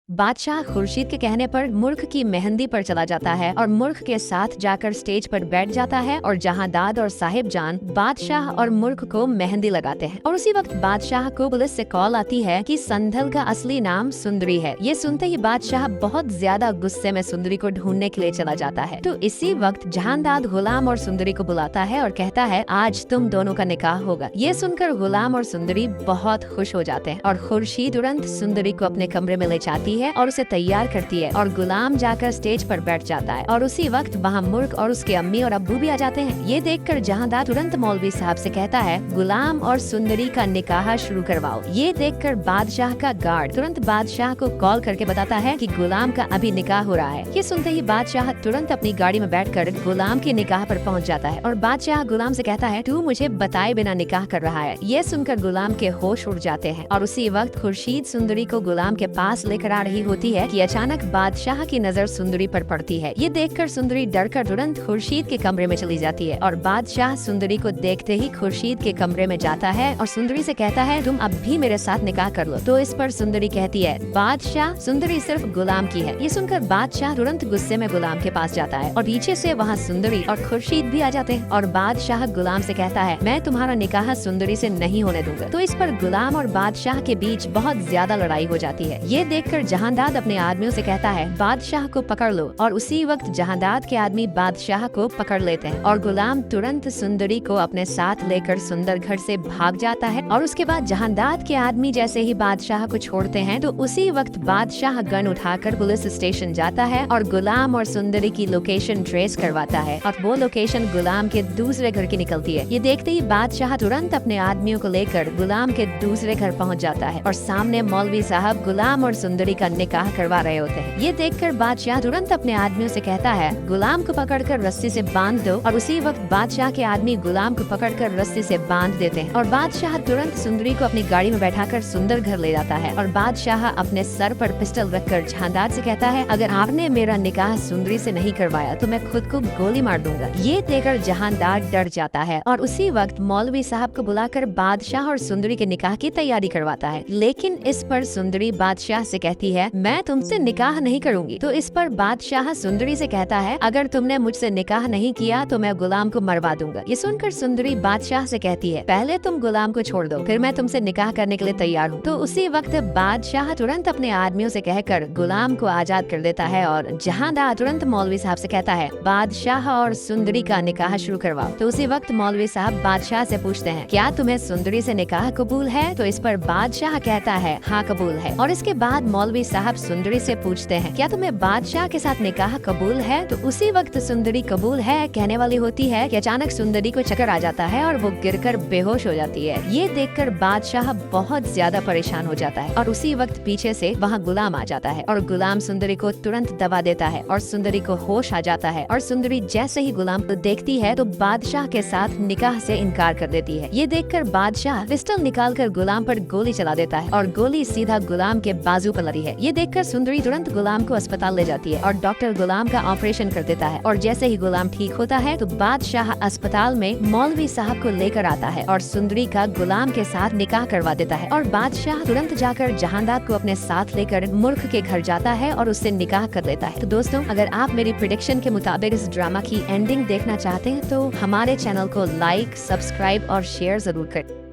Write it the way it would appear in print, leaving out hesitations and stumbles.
बादशाह खुर्शीद के कहने पर मुल्क की मेहंदी पर चला जाता है और मुल्क के साथ जाकर स्टेज पर बैठ जाता है और जहांदाद और साहिब जान बादशाह और मुल्क को मेहंदी लगाते हैं। और उसी वक्त बादशाह को पुलिस से कॉल आती है कि संदल का असली नाम सुंदरी है। ये सुनते ही बादशाह बहुत ज्यादा गुस्से में सुंदरी को ढूंढने के लिए चला जाता है। तो इसी वक्त जहांदाद गुलाम और सुंदरी को बुलाता है और कहता है आज तुम दोनों का निकाह होगा। ये सुनकर गुलाम और सुंदरी बहुत खुश हो जाते हैं और खुर्शीद तुरंत सुंदरी को अपने कमरे में ले जाती है और उसे तैयार करती है और गुलाम जाकर स्टेज पर बैठ जाता है। और उसी वक्त वहाँ मुल्क और उसके अम्मी और अब्बू भी आ जाते हैं। ये देखकर जहांदाद तुरंत मौलवी साहब से कहता है गुलाम और सुंदरी का निकाह शुरू करवाओ। ये देखकर बादशाह का गार्ड तुरंत बादशाह को कॉल करके बताता है कि गुलाम का अभी निकाह हो रहा है। ये सुनते ही बादशाह तुरंत अपनी गाड़ी में बैठकर गुलाम के निकाह पर पहुंच जाता है और बादशाह गुलाम से कहता है तू मुझे बताए बिना निकाह कर रहा है। ये सुनकर गुलाम के होश उड़ जाते हैं और उसी वक्त खुर्शीद सुंदरी को गुलाम के पास लेकर आ रही होती है कि अचानक बादशाह की नजर सुंदरी पर पड़ती है। ये देखकर सुंदरी डरकर तुरंत खुर्शीद के कमरे में चली जाती है और बादशाह सुंदरी को देखते ही खुर्शीद के कमरे में जाता है और सुंदरी से कहता है तुम अब भी मेरे साथ निकाह कर लो। तो इस पर सुंदरी कहती है बादशाह सुंदरी सिर्फ गुलाम की है। ये सुनकर बादशाह तुरंत गुस्से में गुलाम के पास जाता है और पीछे से वहाँ सुंदरी और खुर्शीद भी आ जाते हैं और बादशाह गुलाम से कहता है मैं तुम्हारा निकाह सुंदरी से नहीं होने दूंगा। तो इस पर गुलाम और बादशाह के बीच बहुत ज्यादा लड़ाई हो जाती है। ये देखकर जहांदाद अपने आदमियों से कहता है बादशाह को पकड़ लो और उसी वक्त जहांदाद के आदमी बादशाह को पकड़ लेते हैं और गुलाम तुरंत सुंदरी को अपने साथ लेकर सुंदर घर से भाग जाता है। और उसके बाद जहांदाद के आदमी जैसे ही बादशाह को छोड़ते हैं तो उसी वक्त बादशाह गन उठाकर पुलिस स्टेशन जाता है और गुलाम और सुंदरी की लोकेशन ट्रेस करवाता है और वो लोकेशन गुलाम के दूसरे घर की निकलती है। ये देखते ही बादशाह तुरंत अपने आदमियों को लेकर गुलाम के दूसरे घर पहुंच जाता है और सामने मौलवी साहब गुलाम और सुंदरी का निकाह करवा रहे होते हैं। ये देखकर बादशाह तुरंत अपने आदमियों से कहता है गुलाम को पकड़कर रस्सी से बांध दो और उसी वक्त बादशाह के आदमी गुलाम को पकड़कर रस्सी से बांध देते हैं और बादशाह तुरंत सुंदरी को अपनी गाड़ी में बैठाकर सुंदर घर ले जाता है और बादशाह अपने सर पर पिस्टल रखकर जहांदाद से कहता है अगर आपने मेरा निकाह सुंदरी से नहीं करवाया तो मैं खुद को गोली मार दूंगा। ये देखकर जहांदाद डर जाता है और उसी वक्त मौलवी साहब को बुलाकर बादशाह और सुंदरी के निकाह की तैयारी करवाता है। लेकिन इस पर सुंदरी बादशाह से कहती है मैं तुमसे निकाह नहीं करूंगी। तो इस पर बादशाह सुंदरी से कहता है अगर तुमने मुझसे निकाह नहीं किया तो मैं गुलाम को मरवा दूंगा। ये सुनकर सुंदरी बादशाह से कहती है पहले तुम गुलाम को छोड़ दो फिर मैं तुमसे निकाह करने के लिए तैयार हूँ। तो उसी वक्त बादशाह तुरंत अपने आदमियों से कहकर गुलाम को आजाद कर देता है और जहांदाद तुरंत मौलवी साहब से कहता है बादशाह और सुंदरी का निकाह शुरू करवाओ। तो उसी वक्त मौलवी साहब बादशाह से पूछते हैं क्या तुम्हें सुंदरी से निकाह कबूल है? तो इस पर बादशाह कहता है हाँ कबूल है। और इसके बाद मौलवी साहब सुंदरी से पूछते हैं क्या तुम्हें बादशाह के साथ निकाह कबूल है? तो उसी वक्त सुंदरी कबूल है कहने वाली होती है कि अचानक सुंदरी को चक्कर आ जाता है और वो गिरकर बेहोश हो जाती है। ये देखकर बादशाह बहुत ज्यादा परेशान हो जाता है और उसी वक्त पीछे से वहाँ गुलाम आ जाता है और गुलाम सुंदरी को तुरंत दबा देता है और सुंदरी को होश आ जाता है और सुंदरी जैसे ही गुलाम को देखती है तो बादशाह के साथ निकाह से इनकार कर देती है। ये देखकर बादशाह पिस्टल निकालकर गुलाम पर गोली चला देता है और गोली सीधा गुलाम के बाजू पर लगी है। ये देखकर सुंदरी तुरंत गुलाम को अस्पताल ले जाती है और डॉक्टर गुलाम का ऑपरेशन कर देता है और जैसे ही गुलाम ठीक होता है तो बादशाह अस्पताल में मौलवी साहब को लेकर आता है और सुंदरी का गुलाम के साथ निकाह करवा देता है और बादशाह तुरंत जाकर जहांदाद को अपने साथ लेकर मुल्क के घर जाता है और उससे निकाह कर लेता है। तो दोस्तों अगर आप मेरी प्रेडिक्शन के मुताबिक इस ड्रामा की एंडिंग देखना चाहते हैं तो हमारे चैनल को लाइक, सब्सक्राइब और शेयर जरूर करें।